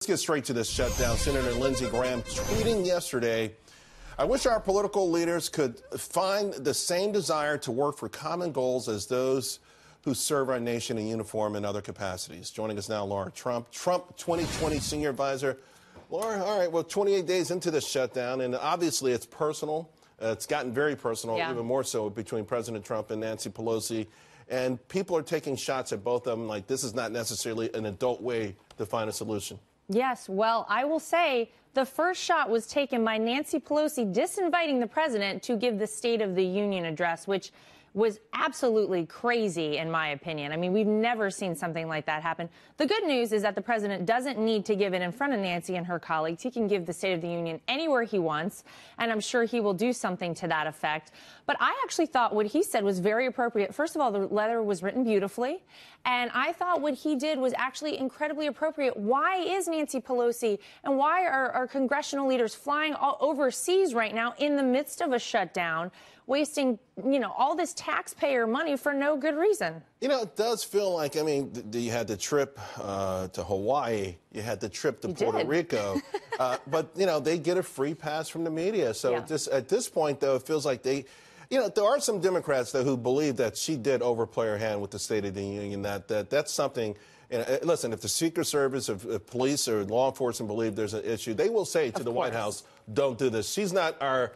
get straight to this shutdown. Senator Lindsey Graham tweeting yesterday, "I wish our political leaders could find the same desire to work for common goals as those who serve our nation in uniform and other capacities." Joining us now, Lara Trump, Trump 2020 Senior Advisor. Lara, all right, well, 28 days into this shutdown, and obviously it's personal. It's gotten very personal, even more so between President Trump and Nancy Pelosi. And people are taking shots at both of them like this is not necessarily an adult way to find a solution. Yes, well, I will say the first shot was taken by Nancy Pelosi disinviting the president to give the State of the Union address, which was absolutely crazy, in my opinion. I mean, we've never seen something like that happen. The good news is that the president doesn't need to give it in front of Nancy and her colleagues. He can give the State of the Union anywhere he wants, and I'm sure he will do something to that effect. But I actually thought what he said was very appropriate. First of all, the letter was written beautifully, and I thought what he did was actually incredibly appropriate. Why is Nancy Pelosi and why are our congressional leaders flying all overseas right now in the midst of a shutdown, wasting, all this taxpayer money for no good reason? It does feel like, I mean, you had the trip to Hawaii, you had the trip to Puerto Rico, but, they get a free pass from the media. So just at this point, though, it feels like there are some Democrats, though, who believe that she did overplay her hand with the State of the Union, that's something. Listen, if the Secret Service, if police or law enforcement believe there's an issue, they will say to the White House, don't do this. She's not our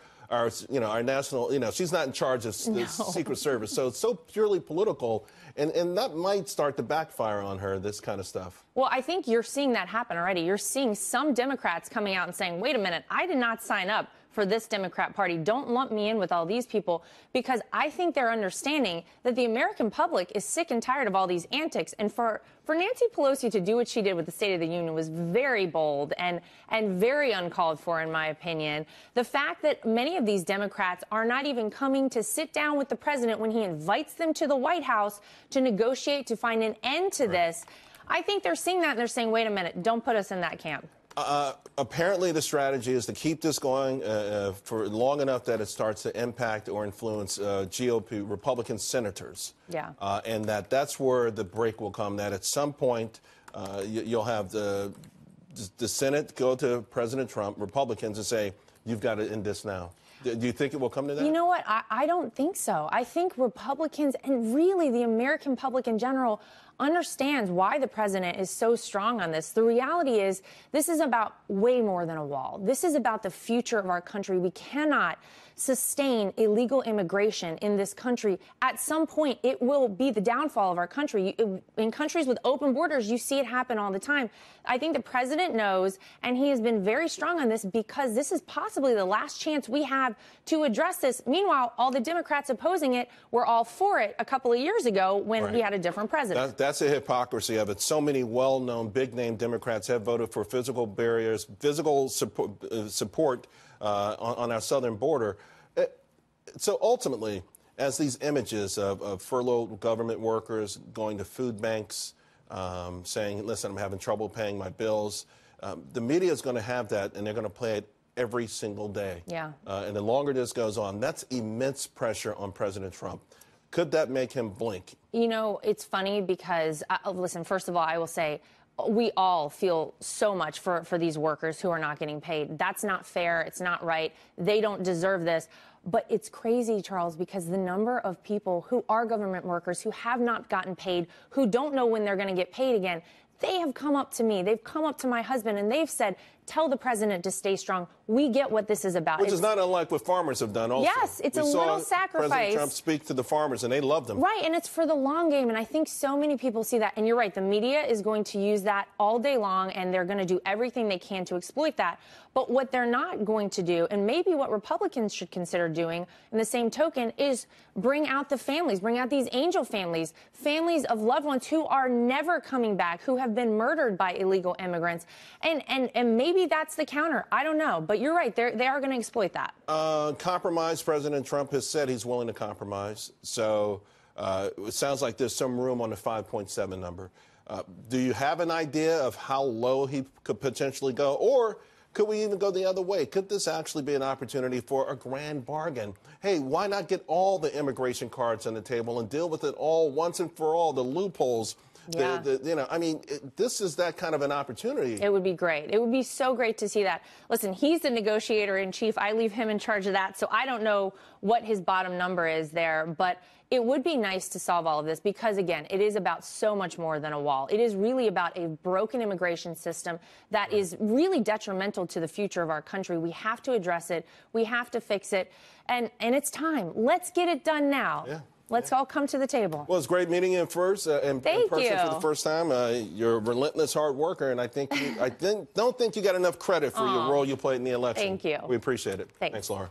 national, she's not in charge of the Secret Service. So it's so purely political, and that might start to backfire on her, this kind of stuff. Well, I think you're seeing that happen already. You're seeing some Democrats coming out and saying, wait a minute, I did not sign up for this Democrat Party. Don't lump me in with all these people, because I think they're understanding that the American public is sick and tired of all these antics. And for Nancy Pelosi to do what she did with the State of the Union was very bold and very uncalled for, in my opinion. The fact that many of these Democrats are not even coming to sit down with the president when he invites them to the White House to negotiate, to find an end to this, I think they're seeing that and they're saying, wait a minute, don't put us in that camp. Apparently, the strategy is to keep this going for long enough that it starts to impact or influence GOP Republican senators. And that's where the break will come, that at some point you'll have the Senate go to President Trump, Republicans, and say, you've got to end this now. Do you think it will come to that? You know what? I don't think so. I think Republicans and really the American public in general understands why the president is so strong on this. The reality is this is about way more than a wall. This is about the future of our country. We cannot sustain illegal immigration in this country. At some point, it will be the downfall of our country. In countries with open borders, you see it happen all the time. I think the president knows, and he has been very strong on this because this is possibly the last chance we have to address this. Meanwhile, all the Democrats opposing it were all for it a couple of years ago when we had a different president. That's the hypocrisy of it. So many well-known, big-name Democrats have voted for physical barriers, physical support on our southern border. So ultimately, as these images of furloughed government workers going to food banks, saying, listen, I'm having trouble paying my bills, the media is going to have that, and they're going to play it every single day. And the longer this goes on, that's immense pressure on President Trump. Could that make him blink? It's funny because, listen, first of all, I will say, we all feel so much for these workers who are not getting paid. That's not fair. It's not right. They don't deserve this. But it's crazy, Charles, because the number of people who are government workers who have not gotten paid, who don't know when they're going to get paid again, they have come up to me. They've come up to my husband and they've said, tell the president to stay strong. We get what this is about. Which is not unlike what farmers have done also. Yes, it's a little sacrifice. President Trump speak to the farmers and they love them. Right, and it's for the long game. And I think so many people see that. And you're right, the media is going to use that all day long and they're going to do everything they can to exploit that. But what they're not going to do, and maybe what Republicans should consider doing in the same token, is bring out the families, bring out these angel families, families of loved ones who are never coming back, who have been murdered by illegal immigrants. And maybe that's the counter. I don't know. But you're right. They are going to exploit that. Compromise. President Trump has said he's willing to compromise. So it sounds like there's some room on the 5.7 number. Do you have an idea of how low he could potentially go? Or could we even go the other way? Could this actually be an opportunity for a grand bargain? Hey, why not get all the immigration cards on the table and deal with it all once and for all, the loopholes Yeah. I mean, this is that kind of an opportunity. It would be great. It would be so great to see that. Listen, he's the negotiator in chief. I leave him in charge of that. So I don't know what his bottom number is there, but it would be nice to solve all of this because, again, it is about so much more than a wall. It is really about a broken immigration system that is really detrimental to the future of our country. We have to address it. We have to fix it. And it's time. Let's get it done now. Yeah. Let's all come to the table. Well, it's great meeting you in person for the first time. You're a relentless hard worker, and I don't think you got enough credit for your role you played in the election. Thank you. We appreciate it. Thanks Laura.